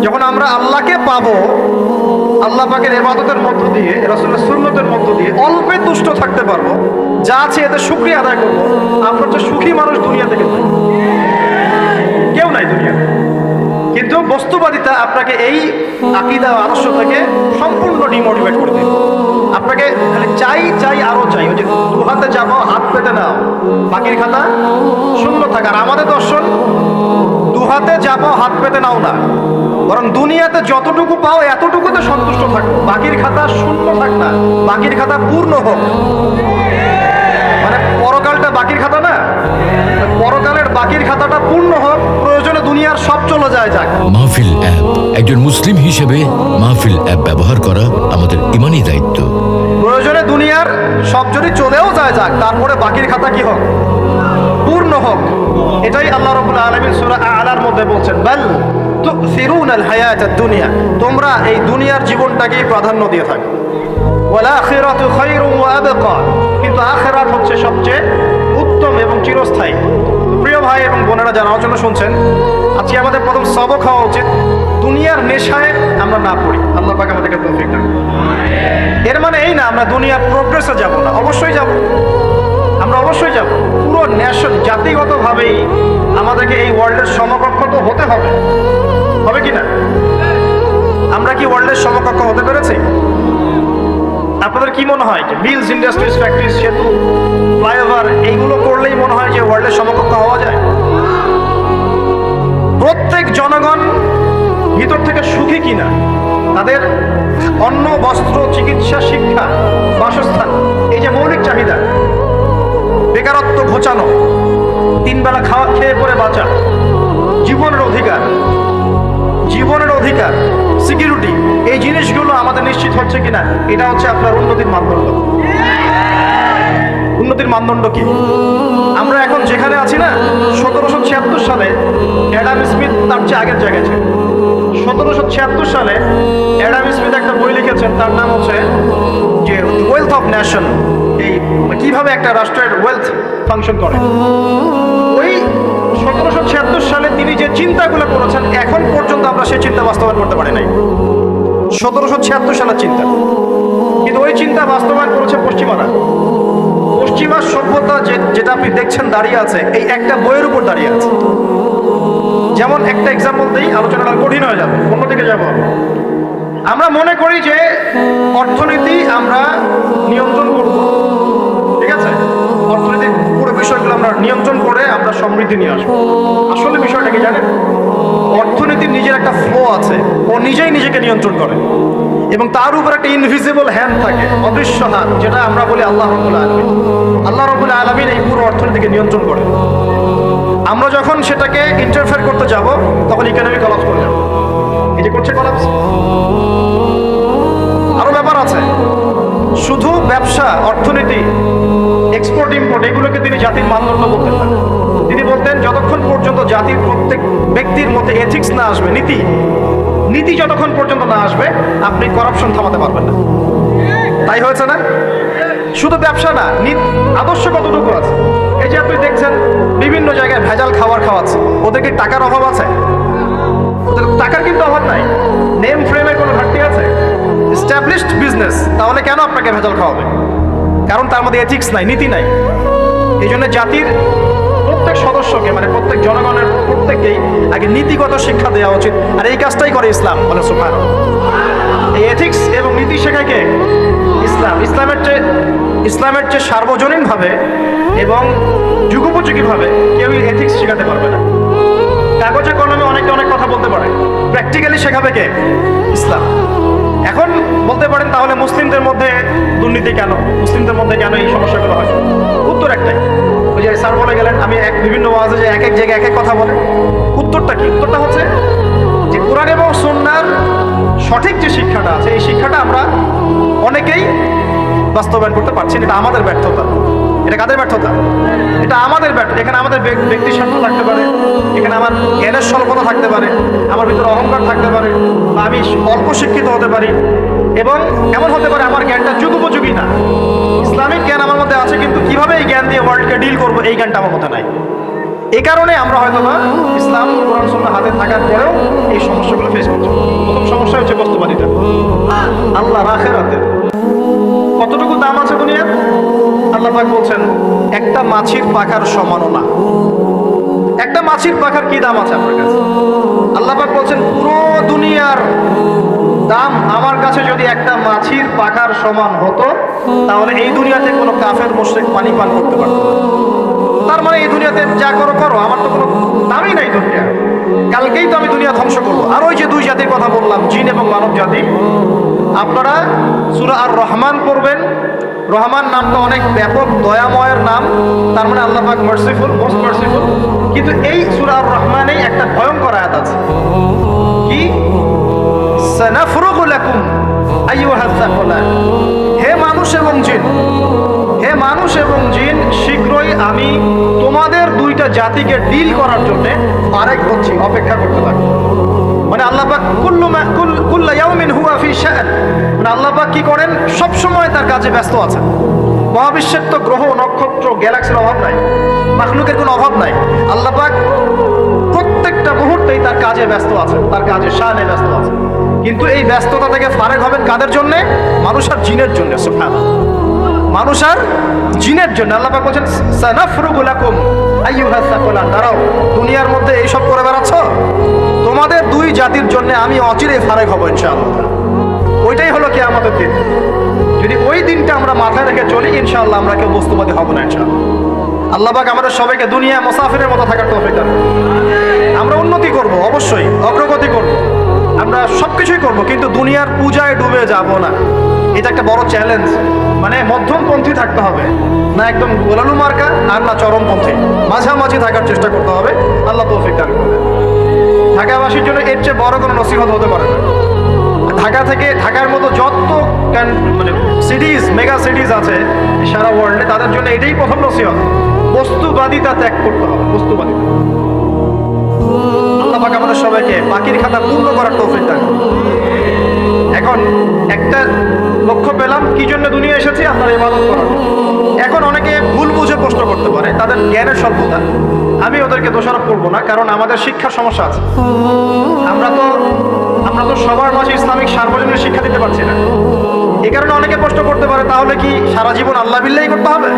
যখন আমরা আল্লাহকে পাবো, আল্লাহ পাকের ইবাদতের মধ্য দিয়ে, রাসূলের সুন্নতের মধ্য দিয়ে অল্পে তুষ্ট থাকতে পারবো, যা আছে এতে শুকরিয়া আদায় করবো, আমরা হচ্ছে সুখী মানুষ দুনিয়া থেকে কেউ নাই দুনিয়াতে। কিন্তু বস্তুবাদিতা আপনাকে এই আকীদা আদর্শ থেকে সম্পূর্ণ ডিমোটিভেট করে দেবে। আপনাকে খালি চাই চাই আরো চাই, ওই যে দু হাতে যাবো হাত পেতে নাও, বাকির খাতা শূন্য থাকার। আমাদের দর্শন দু হাতে যাবো হাত পেতে নাও না, বরং দুনিয়াতে যতটুকু পাও এতটুকুতে সন্তুষ্ট থাকো, বাকির খাতা শূন্য থাক না, বাকির খাতা পূর্ণ হোক। মানে পরকালটা বাকির খাতা না, পরকালের বাকির খাতাটা পূর্ণ হোক, প্রয়োজনে দুনিয়ার সব চলে যায় যাক। মাহফিল অ্যাপ, একজন মুসলিম হিসেবে মাহফিল অ্যাপ ব্যবহার করা আমাদের ইমানি দায়িত্ব। প্রয়োজনে দুনিয়ার সব যদি চলেও যায় যাক, তারপরে বাকির খাতা কি হোক? পূর্ণ হোক। এটাই আল্লাহ রাব্বুল আলামিন সূরা আ'লার মধ্যে বলছেন, বাল তুসিরুনাল হায়াতাদ দুনিয়া, তোমরা এই দুনিয়ার জীবনটাকেই প্রাধান্য দিয়ে থাকো। ওয়াল আখিরাতু খায়রুন ওয়া আবকা, কিন্তু আখিরাত হচ্ছে সবচেয়ে উত্তম এবং চিরস্থায়ী। প্রিয় ভাই এবং বোনেরা যারা আলোচনা শুনছেন, আজকে আমাদের প্রথম সবক হওয়া উচিত দুনিয়ার নেশায় আমরা না পড়ি। আল্লাহ পাক আমাদেরকে তৌফিক দান। এর মানে এই না আমরা দুনিয়ার প্রোগ্রেসে যাব না, অবশ্যই যাব, আমরা অবশ্যই যাব। পুরো ন্যাশন জাতিগতভাবেই আমাদেরকে এই ওয়ার্ল্ডের সমকক্ষ তো হতে হবে, হবে কি না? আমরা কি ওয়ার্ল্ডের সমকক্ষ হতে পেরেছি? আপনাদের কি মনে হয় যে মিলস, ইন্ডাস্ট্রিজ, ফ্যাক্টরিজ, সেতু, ফ্লাইওভার এইগুলো করলেই মনে হয় যে ওয়ার্ল্ডের সমকক্ষ হওয়া যায়? প্রত্যেক জনগণ ভিতর থেকে সুখী কিনা, তাদের অন্ন, বস্ত্র, চিকিৎসা, শিক্ষা, বাসস্থান, এই যে মৌলিক চাহিদা, বেকারত্ব ঘোচানো, তিন বেলা খাওয়া খেয়ে পরে বাঁচা, জীবনের অধিকার, জীবনের অধিকার, সিকিউরিটি, এই জিনিসগুলো আমাদের নিশ্চিত হচ্ছে কিনা, এটা হচ্ছে আপনার উন্নতির মানদণ্ড। উন্নতির মানদণ্ড কি? আমরা এখন যেখানে আছি না, 1776 সালে অ্যাডাম স্মিথ তার চেয়ে আগের জায়গায় ছিল। 1776 সালে অ্যাডাম স্মিথ একটা বই লিখেছেন, তার নাম হচ্ছে যে ওয়েলথ অফ নেশন, এই কিভাবে একটা রাষ্ট্রের ওয়েলথ ফাংশন করে। ওই 1776 সালে তিনি যে চিন্তাগুলো করেছেন, এখন পর্যন্ত আমরা সেই চিন্তা বাস্তবায়ন করতে পারি নাই। 1776 সালের চিন্তা, কিন্তু ওই চিন্তা বাস্তবায়ন করেছে পশ্চিমারা। পশ্চিমা সভ্যতা যেটা আপনি দেখছেন দাঁড়িয়ে আছে, এই একটা বইয়ের উপর দাঁড়িয়ে আছে। যেমন একটা এক্সাম্পল দিই, আলোচনাটা কঠিন হয়ে যাবে, অন্যদিকে যাব। আমরা মনে করি যে অর্থনীতি আমরা নিয়ন্ত্রণ করব, ঠিক আছে, অর্থনীতির পুরো বিষয়গুলো আমরা নিয়ন্ত্রণ করে আমরা সমৃদ্ধি নিয়ে আসবো। আসলে বিষয়টা কি জানেন? অর্থনীতির নিজের একটা ফ্লো আছে, ও নিজেই নিজেকে নিয়ন্ত্রণ করে, এবং তার উপর একটা ইনভিজিবল হ্যান্ড থাকে, অদৃশ্য হাত, যেটা আমরা বলি আল্লাহ রাব্বুল আলামিন। আল্লাহ রাব্বুল আলামিন এই পুরো অর্থনীতিকে নিয়ন্ত্রণ করে। আমরা যখন সেটাকে ইন্টারফেয়ার করতে যাব, তখন ইকোনমি কলাপস করে যাবে। এই যে করছে কলাপস, আরো ব্যাপার আছে। শুধু ব্যবসা, অর্থনীতি, এক্সপোর্ট ইম্পোর্ট, এগুলোকে তিনি জাতির মানদণ্ড বলতেন না। তিনি বলতেন যতক্ষণ পর্যন্ত জাতির প্রত্যেক ব্যক্তির মধ্যে এথিক্স না আসবে, নীতি যতক্ষণ পর্যন্ত না আসবে, আপনি করাপশন থামাতে পারবেন না। তাই হয়েছে না? শুধু ব্যবসা না, আদর্শ কতটুকু আছে? এই যে আপনি দেখছেন বিভিন্ন জায়গায় ভেজাল খাবার খাওয়াচ্ছে, ওদের কি টাকার অভাব আছে? ওদের টাকার কিন্তু অভাব নাই। নেম ফ্রেমের কোনো ঘাটতি আছে? এস্টাবলিশড বিজনেস, তাহলে কেন আপনাকে ভেজাল খাওয়াবে? কারণ তার মধ্যে এথিক্স নাই, নীতি নাই। এই জন্য জাতির প্রত্যেক সদস্যকে, মানে প্রত্যেক জনগণের প্রত্যেককেই আগে নীতিগত শিক্ষা দেওয়া উচিত। আর এই কাজটাই করে ইসলাম, বলে সুবহানাল্লাহ। এই এথিক্স এবং নীতি শেখায় কে? ইসলাম। ইসলামের চেয়ে সার্বজনীনভাবে এবং যুগোপযোগীভাবে কেউই এথিক্স শেখাতে পারবে না। কাগজে কলমে অনেকে অনেক কথা বলতে পারে, প্র্যাকটিক্যালি শেখাবে কে? ইসলাম। এখন বলতে পারেন তাহলে মুসলিমদের মধ্যে দুর্নীতি কেন, মুসলিমদের মধ্যে কেন এই সমস্যাগুলো হয়? উত্তর একটাই, ওই যে স্যার বলে গেলেন, আমি বিভিন্ন ওয়াজে যে এক এক জায়গায় এক এক কথা বলে। উত্তরটা কি? উত্তরটা হচ্ছে যে কোরআন এবং সুন্নাহর সঠিক যে শিক্ষাটা আছে, এই শিক্ষাটা আমরা অনেকেই বাস্তবায়ন করতে পারছি না। এটা আমাদের ব্যর্থতা। এটা কাদের ব্যর্থতা? এটা আমাদের ব্যর্থতা। এখানে আমাদের ব্যক্তি স্বার্থ থাকতে পারে, এখানে আমার জ্ঞানের স্বল্পতা থাকতে পারে, আমার ভিতরে অহংকার থাকতে পারে, বা আমি অল্প শিক্ষিত হতে পারি, এবং এমন হতে পারে আমার জ্ঞানটা যুগোপযোগী না। ইসলামিক জ্ঞান আমার মধ্যে আছে, কিন্তু কিভাবে এই জ্ঞান দিয়ে ওয়ার্ল্ডকে ডিল করবো, এই জ্ঞানটা আমার মধ্যে নাই। এই কারণে আমরা হয়তো বা ইসলাম, কোরআন সুন্নাহ হাতে থাকার পরেও এই সমস্যাগুলো ফেস করছি। মাছির পাখার সমানও না। একটা মাছির পাখার কি দাম আছে আপনার কাছে? আল্লাহ পাক বলছেন পুরো দুনিয়ার দাম আমার কাছে যদি একটা মাছির পাখার সমান হতো, তাহলে এই দুনিয়াতে কোনো কাফের মুশরিক পানি পান করতে পারত না। তার মানে এই দুনিয়াতে যা করো করো, আমার তো কোনো দামই নাই দুনিয়া। কালকেই তো আমি দুনিয়া ধ্বংস করবো। আর ওই যে দুই জাতির কথা বললাম, জিন এবং মানব জাতি, আপনারা সূরা আর রহমান পড়বেন। রহমান নামটা অনেক ব্যাপক, দয়াময়ের নাম, তার মানে আল্লাহ পাক মার্সিফুল, মোস্ট মার্সিফুল। কিন্তু এই সূরা আর রহমানেই একটা ভয়ঙ্কর আয়াত আছে, কি সানাফরুগু লাকুম আইয়ুহাস সাকলান। হে মানুষ এবং জিন, হে মানুষ এবং জিন, শীঘ্রই আমি তোমাদের দুইটা জাতিকে ডিল করার জন্য আরেক হচ্ছি, অপেক্ষা করতে থাকো। মানে আল্লাহ পাক কুল্লু ইয়াউমিন হুয়া ফি শাআন, মানে আল্লাহ পাক কি করেন, সব সময় তার কাজে ব্যস্ত আছেন। মহাবিশ্বের তো গ্রহ নক্ষত্র গ্যালাক্সির অভাব নাই, মাখলুকের কোনো অভাব নাই। আল্লাহ পাক প্রত্যেকটা মুহূর্তেই তার কাজে ব্যস্ত আছেন, তার কাজে শানে ব্যস্ত আছেন। কিন্তু এই ব্যস্ততা থেকে ফারেক হবেন কাদের জন্য? মানুষ আর জিনের জন্য। সুবহানাল্লাহ, মানুষ আর জিনের জন্য। আল্লাহ পাক বলেন সানাফরুগু লাকুম আইয়ুহাস সাকলান। দাঁড়াও, দুনিয়ার মধ্যে এইসব করে বেড়াচ্ছ, তোমাদের দুই জাতির জন্য আমি অচিরেই ফারেক হব ইনশাআল্লাহ। ওইটাই হলো কিয়ামতের দিন। যদি ওই দিনটা আমরা মাথায় রেখে চলি, ইনশাআল্লাহ আমরা কেউ বস্তুবাদী হব না ইনশাআল্লাহ। আল্লাহ পাক আমাদের সবাইকে দুনিয়া মুসাফিরের মতো থাকার তৌফিক দান করুন। আমরা উন্নতি করব, অবশ্যই অগ্রগতি করব, আমরা সবকিছুই করব, কিন্তু দুনিয়ার পূজায় ডুবে যাব না। এটা একটা বড় চ্যালেঞ্জ। মানে মধ্যমপন্থী থাকতে হবে, না একদম গোলালু মার্কা আর না চরমপন্থী, মাঝামাঝি থাকার চেষ্টা করতে হবে। আল্লাহ তৌফিক দান করবে। ঢাকাবাসীর জন্য এর চেয়ে বড় কোনো নসিহত হতে পারে না। ঢাকা থেকে, ঢাকার মতো যত মানে সিটিজ, মেগা সিটিজ আছে সারা ওয়ার্ল্ডে, তাদের জন্য এটাই প্রথম নসিহত, বস্তুবাদিতা ত্যাগ করতে হবে, বস্তুবাদিতা। আল্লাহ পাক আমাদের সবাইকে বাকির খাতা পূর্ণ করার তৌফিক দান করুন। এখন একটা লক্ষ্য পেলাম, কি জন্য দুনিয়া এসেছি, আপনার ইবাদত করার। এখন অনেকে ভুল বুঝে প্রশ্ন করতে পারে, তাদের জ্ঞানের স্বল্পতা। আমি ওদেরকে দোষারোপ করবো না, কারণ আমাদের শিক্ষার সমস্যা আছে। আমরা তো সবার মাঝে ইসলামিক সার্বজনীন শিক্ষা দিতে পারছি না। এই কারণে অনেকে প্রশ্ন করতে পারে, তাহলে কি সারা জীবন আল্লাহ বিল্লাহি করতে হবে?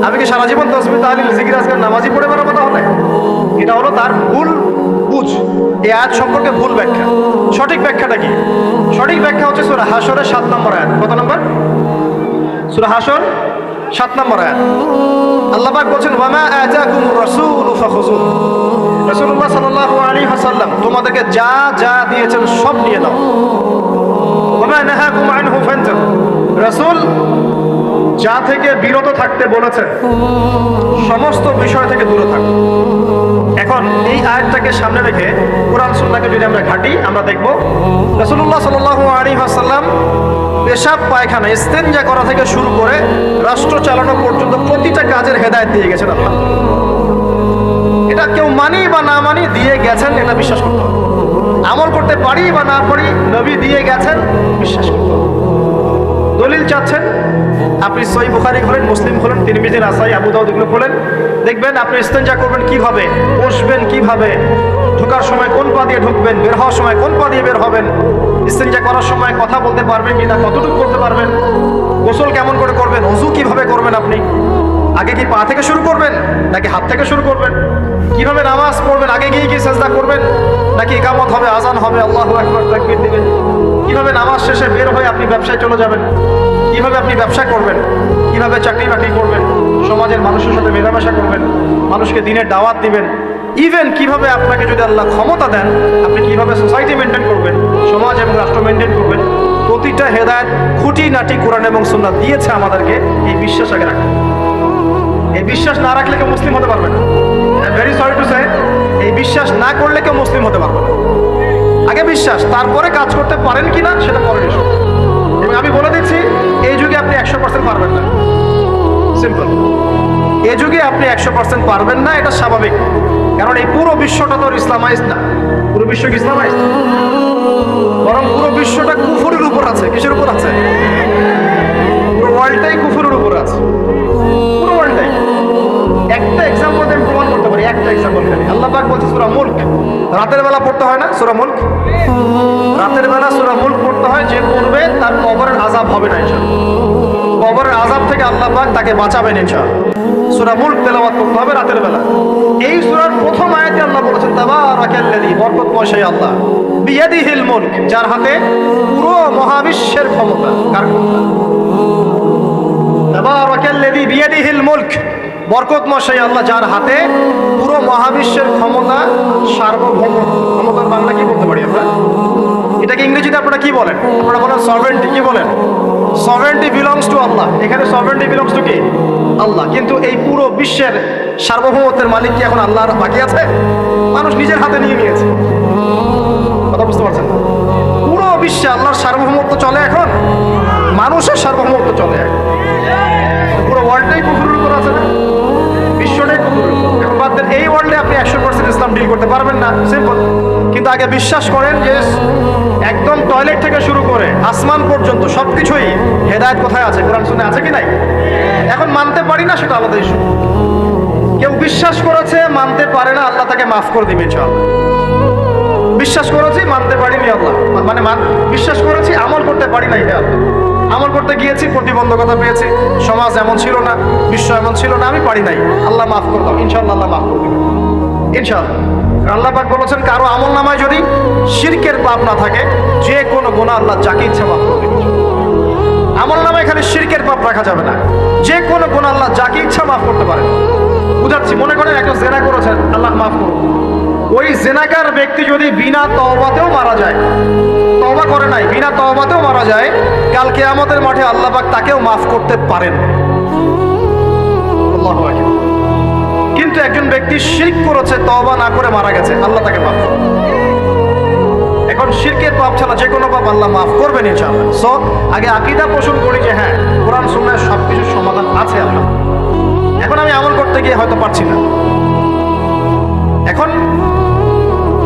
আমি কি সারা জীবন তাসবিহ তাহলিল জিকির আজকার নামাজি পড়ে বেড়াবো তাহলে? এটা হলো তার ভুল বুঝ। এই আয়াত সম্পর্কে ভুল ব্যাখ্যা। সঠিক ব্যাখ্যাটা কি? সঠিক ব্যাখ্যা হচ্ছে সূরা হাশরের 7 নম্বর আয়াত। কত নম্বর? সূরা হাশর 7 নম্বর আয়াত। আল্লাহ পাক বলেন, ওয়ামা আতাকুমুর রাসূলু ফাখুযুহু। রাসূলুল্লাহ সাল্লাল্লাহু আলাইহি ওয়াসাল্লাম তোমাদেরকে যা যা দিয়েছেন সব নিয়ে নাও। ওয়ামা নাহাকুম আনহু ফান্তাহু। রাসূল যা থেকে বিরত থাকতে বলেছেন, সমস্ত বিষয় থেকে দূরে থাকো। এখন এই আয়াতটাকে সামনে রেখে কোরআন সুন্নাহকে যদি আমরা ঘাঁটি, আমরা দেখব রাসূলুল্লাহ সাল্লাল্লাহু আলাইহি ওয়াসাল্লাম পেশাব পায়খানা ইস্তেনজা করা থেকে শুরু করে রাষ্ট্র চালানো পর্যন্ত প্রতিটা কাজের হেদায়েত দিয়ে গেছেন আল্লাহ। এটা কেউ মানি বা না মানি, দিয়ে গেছেন, এটা বিশ্বাস করতে হবে। আমল করতে পারি বা না পারি, নবী দিয়ে গেছেন, বিশ্বাস করতে হবে। দলিল চাচ্ছেন, আপনি সহিহ বুখারী খোলেন, মুসলিম খোলেন, তিরমিজি, নাসাই, আবু দাউদ এগুলো খোলেন, দেখবেন আপনি ইস্তেনজা করবেন কিভাবে, বসবেন কিভাবে, ঢোকার সময় কোন পা দিয়ে ঢুকবেন, বের হওয়ার সময় কোন পা দিয়ে বের হবেন, ইস্তেনজা করার সময় কথা বলতে পারবেন কিনা, কতটুকু করতে পারবেন, গোসল কেমন করে করবেন, ওযু কিভাবে করবেন, আপনি আগে কি পা থেকে শুরু করবেন নাকি হাত থেকে শুরু করবেন, কিভাবে নামাজ পড়বেন, আগে গিয়ে কি সাজদা করবেন নাকি ইকামত হবে, আজান হবে, আল্লাহু আকবার তাকবীর দিবেন, কিভাবে নামাজ শেষে বের হয়ে আপনি ব্যবসায় চলে যাবেন, কিভাবে আপনি ব্যবসা করবেন, কিভাবে চাকরি বাকরি করবেন, সমাজের মানুষের সাথে মেলামেশা করবেন, মানুষকে দিনের দাওয়াত দিবেন, ইভেন কিভাবে আপনাকে যদি আল্লাহ ক্ষমতা দেন, আপনি কিভাবে সোসাইটি মেনটেন করবেন, সমাজ এবং রাষ্ট্র মেনটেন করবেন, প্রতিটা হেদায়েত খুঁটিনাটি কোরআন এবং সুন্নাহ দিয়েছে আমাদেরকে। এই বিশ্বাস আগে রাখতে। এই বিশ্বাস না রাখলে কেউ মুসলিম হতে পারবে না। ভেরি সরি টু সে, এই বিশ্বাস না করলে কেউ মুসলিম হতে পারবে না। আগে বিশ্বাস, তারপরে কাজ করতে পারেন কিনা সেটা পরে বিষয়। এবং আমি বলে দিচ্ছি, এই যুগে আপনি 100% পারবেন না। সিম্পল, এই যুগে আপনি 100% পারবেন না, এটা স্বাভাবিক। কারণ এই পুরো বিশ্বটা তো ইসলামাইজ না। পুরো বিশ্ব কি ইসলামাইজ? বরং পুরো বিশ্বটা কুফরের উপর আছে। কিসের উপর আছে? পুরো ওয়ার্ল্ডটাই কুফরের উপর আছে। পুরো ওয়ার্ল্ডটাই। একটা এক্সাম্পল আমি প্রমাণ করতে পারি, একটা এক্সাম্পল খালি। আল্লাহ পাক বলছে সূরা মুলক, রাতের বেলা পড়তে হয় না সূরা মুলক? রাতের বেলা সূরা মুলক পড়তে হয়, যে পড়বে তার কবরের আযাব হবে না ইনশাআল্লাহ। কবরের আযাব থেকে আল্লাহ পাক তাকে বাঁচাবেন ইনশাআল্লাহ। সূরা মুলক তেলাওয়াত করতে হবে রাতের বেলা। এই সূরার প্রথম আয়াতে আল্লাহ বলেছেন তাবারাকাল্লাযী, বরকতময় সেই আল্লাহ, বিয়াদিহিল মুলক, যার হাতে পুরো মহাবিশ্বের ক্ষমতা। কার ক্ষমতা? তাবারাকাল্লাযী বিয়াদিহিল মুলক, বরকতময় সেই আল্লাহ যার হাতে পুরো মহাবিশ্বের ক্ষমতা, সার্বভৌম। ক্ষমতার বাংলা কি বলতে পারি আমরা? এটাকে ইংরেজিতে আপনারা কি বলেন? আপনারা বলেন সভারেন্টি। কি বলেন? সভারেন্টি বিলংস টু আল্লাহ। এখানে সভারেন্টি বিলংস টু কি? আল্লাহ। কিন্তু এই পুরো বিশ্বের সার্বভৌমত্বের মালিক কি এখন আল্লাহর বাকি আছে? মানুষ নিজের হাতে নিয়ে নিয়েছে। কথা বুঝতে পারছেন? পুরো বিশ্বে আল্লাহর সার্বভৌমত্ব চলে এখন, মানুষের সার্বভৌমত্ব চলে এখন। পুরো ওয়ার্ল্ডটাই কুকুরের উপর আছে না? বিশ্বটাই কুকুরের উপর। এখন বাদ দেন, এই ওয়ার্ল্ডে আপনি 100% ইসলাম ডিল করতে পারবেন না, সিম্পল। কিন্তু আগে বিশ্বাস করেন যে একদম টয়লেট থেকে শুরু করে আসমান পর্যন্ত সবকিছুই হেদায়েত কোথায় আছে, কোরআন শুনে আছে কি নাই? এখন মানতে পারি না, সেটা আলাদা ইস্যু। কেউ বিশ্বাস করেছে, মানতে পারে না, আল্লাহ তাকে মাফ করে দিবে ইনশাআল্লাহ। বিশ্বাস করেছি, মানতে পারিনি, আল্লাহ মানে বিশ্বাস করেছি, আমল করতে পারি নাই, হে আল্লাহ আমল করতে গিয়েছি, প্রতিবন্ধকতা পেয়েছি, সমাজ এমন ছিল না, বিশ্ব এমন ছিল না, আমি পারি নাই, আল্লাহ মাফ করে দাও। ইনশাআল্লাহ আল্লাহ মাফ করে দিবেন ইনশাআল্লাহ। আল্লাহ পাক বলেছেন কারো আমল নামায় যদি শিরকের পাপ না থাকে, যে কোনো গুনাহ আল্লাহ যাকে ইচ্ছা মাফ করে দিবেন। আমল নামায় খালি শিরকের পাপ রাখা যাবে না, যে কোনো গুনাহ আল্লাহ যাকে ইচ্ছা মাফ করতে পারেন। বুঝাচ্ছি, মনে করেন একটা জেনা করেছেন, আল্লাহ মাফ করুন। ওই জেনাকার ব্যক্তি যদি বিনা তওবাতেও মারা যায়, তওবা করে নাই, বিনা তওবাতেও মারা যায়, কাল কিয়ামতের মাঠে আল্লাহ পাক তাকেও মাফ করতে পারেন। আল্লাহু আকবার। কিন্তু একজন ব্যক্তি শিরক করেছে, তওবা না করে মারা গেছে, আল্লাহ তাকে মাফ করবেন। এখন শিরকের পাপ ছাড়া যে কোনো পাপ আল্লাহ মাফ করবেন ইনশাআল্লাহ। সো আগে আকীদা পোষণ করি যে হ্যাঁ, কোরআন সুন্নাহয় সবকিছুর সমাধান আছে আল্লাহ। এখন আমি আমল করতে গিয়ে হয়তো পারছি না, এখন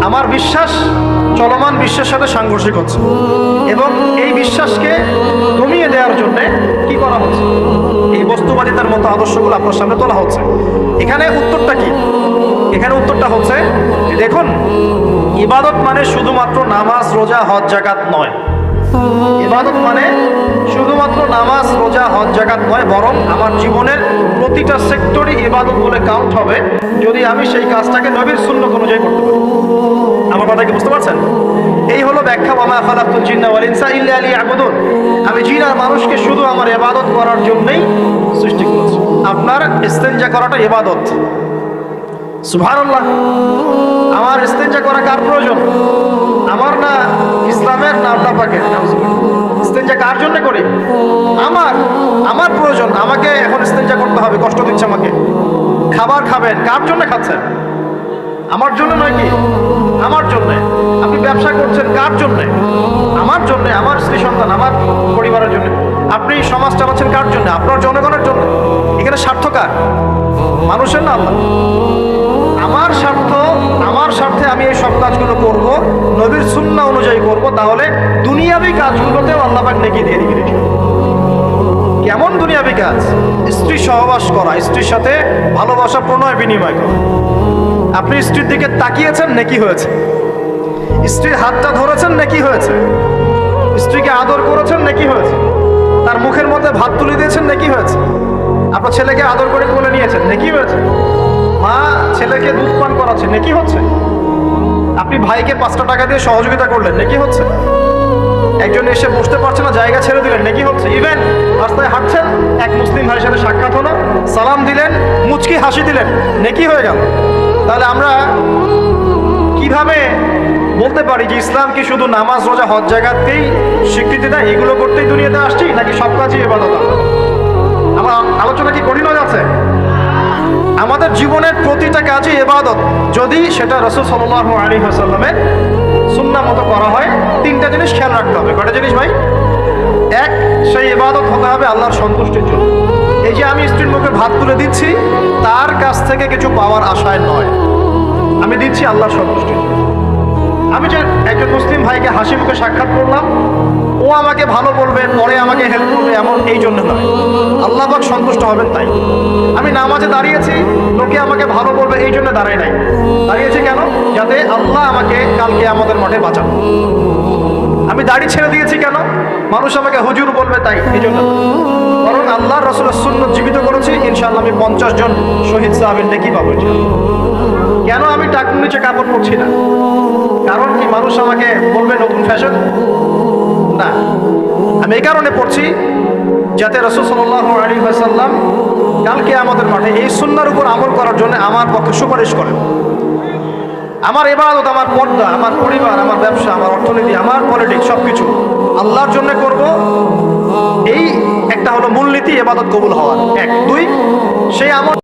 আমার বিশ্বাস চলমান বিশ্বের সাথে সাংঘর্ষিক হচ্ছে, এবং এই বিশ্বাসকে কমিয়ে দেওয়ার জন্য কি করা হচ্ছে? এই বস্তুবাদিতার মতো আদর্শগুলো আপনার সামনে তোলা হচ্ছে। এখানে উত্তরটা কি? এখানে উত্তরটা হচ্ছে, দেখুন, ইবাদত মানে শুধুমাত্র নামাজ, রোজা, হজ, যাকাত নয়। ইবাদত মানে শুধুমাত্র নামাজ, রোজা, হজ, যাকাত নয়, বরং আমার জীবনের প্রতিটা সেক্টরই ইবাদত বলে কাউন্ট হবে যদি আমি সেই কাজটাকে নবীর সুন্নাত অনুযায়ী করতে পারি। আমার কথা কি বুঝতে পারছেন? এই হলো ব্যাখ্যা, ওয়া মা খালাকতুল জিন্না ওয়াল ইনসা ইল্লা লিয়াবুদুন। আমি জিন আর মানুষকে শুধু আমার ইবাদত করার জন্যই সৃষ্টি করেছি। আপনার ইস্তেনজা করাটা ইবাদত। সুবহানাল্লাহ। আমার ইস্তেনজা করা কার প্রয়োজন? আমার না, ইসলামের না আল্লাহ পাকের? ইস্তেনজা কার জন্য করি? আমার প্রয়োজন। আমাকে এখন ইস্তেনজা করতে হবে, কষ্ট দিচ্ছে আমাকে। খাবার খাবেন, কার জন্য খাচ্ছেন? আমার জন্য নয় কি? আমার জন্যে। আপনি ব্যবসা করছেন, কার জন্যে? আমার জন্যে, আমার স্ত্রী সন্তান, আমার পরিবারের জন্য। আপনি সমাজ চালাচ্ছেন কার জন্য? আপনার জনগণের জন্য। এখানে স্বার্থ কার? মানুষের না আল্লাহ। আমার স্বার্থ, আমার স্বার্থে আমি এই সব কাজগুলো করব, নবীর সুন্নাহ অনুযায়ী করব, তাহলে দুনিয়াবি কাজগুলোতেও আল্লাহ পাক নেকি দিয়ে দিবেন। কেমন দুনিয়াবি কাজ? স্ত্রী সহবাস করা, স্ত্রীর সাথে ভালোবাসা, প্রণয় বিনিময় করা। আপনি স্ত্রীর দিকে তাকিয়েছেন, নেকি হয়েছে। স্ত্রীর হাতটা ধরেছেন, নেকি হয়েছে। স্ত্রীকে আদর করেছেন, নেকি হয়েছে। তার মুখের মধ্যে ভাত তুলে দিয়েছেন, নেকি হয়েছে। আপনার ছেলেকে আদর করে কোলে নিয়েছেন, নেকি হয়েছে। মা ছেলেকে দুধ পান করাচ্ছে, নেকি হচ্ছে। আপনি ভাইকে 5টা টাকা দিয়ে সহযোগিতা করলেন, নেকি হচ্ছে। একজন এসে বসতে পারছে না, জায়গা ছেড়ে দিলেন, নেকি হচ্ছে। ইভেন রাস্তায় হাঁটছেন, এক মুসলিম ভাইয়ের সাথে সাক্ষাৎ হলো, সালাম দিলেন, মুচকি হাসি দিলেন, নেকি হয়ে গেল। তাহলে আমরা কিভাবে বলতে পারি যে ইসলাম কি শুধু নামাজ, রোজা, হজ, যাকাতকেই স্বীকৃতি দেয়, এগুলো করতেই দুনিয়াতে আসছি, নাকি সব কাজই ইবাদত? আমার আলোচনা কি কঠিন হয়ে যাচ্ছে? আমাদের জীবনের প্রতিটা কাজই ইবাদত, যদি সেটা রাসূল সাল্লাল্লাহু আলাইহি ওয়াসাল্লামের সুন্নাহ মতো করা হয়। 3টা জিনিস খেয়াল রাখতে হবে। কয়টা জিনিস ভাই? এক, সেই ইবাদত হতে হবে আল্লাহর সন্তুষ্টির জন্য। এই যে আমি স্ত্রীর মুখে ভাত তুলে দিচ্ছি, তার কাছ থেকে কিছু পাওয়ার আশায় নয়, আমি দিচ্ছি আল্লাহর সন্তুষ্টির জন্য। আমি যে একজন মুসলিম ভাইকে হাসি মুখে সাক্ষাৎ করলাম, ও আমাকে ভালো বলবে, পরে আমাকে হেল্প করবে, এমন এই জন্য নয়, আল্লাহ পাক সন্তুষ্ট হবেন তাই। আমি নামাজে দাঁড়িয়েছি, লোকে আমাকে ভালো বলবে এই জন্য দাঁড়াই নাই। দাঁড়িয়েছি কেন? যাতে আল্লাহ আমাকে কালকে আমাদের মাঠে বাঁচান। আমি দাড়ি ছেড়ে দিয়েছি কেন? মানুষ আমাকে হুজুর বলবে তাই, এই জন্য। বরং আল্লাহ রসুলের সুন্নত জীবিত করেছি, ইনশাআল্লাহ আমি 50 জন শহীদ সাহাবীর নেকি পাবো ইনশাআল্লাহ। কেন আমি টাকুর নিচে কাপড় পরছি না? কারণ কি মানুষ আমাকে বলবে নতুন ফ্যাশন? না, আমি এই কারণে পড়ছি যাতে রাসূল সাল্লাল্লাহু আলাইহি ওয়াসাল্লাম কালকে আমাদের মাঠে এই সুন্নাহর উপর আমল করার জন্য আমার পক্ষে সুপারিশ করেন। আমার ইবাদত, আমার পর্দা, আমার পরিবার, আমার ব্যবসা, আমার অর্থনীতি, আমার পলিটিক্স সবকিছু আল্লাহর জন্য করব। এই একটা হলো মূলনীতি ইবাদত কবুল হওয়ার। 1 2 সেই আমল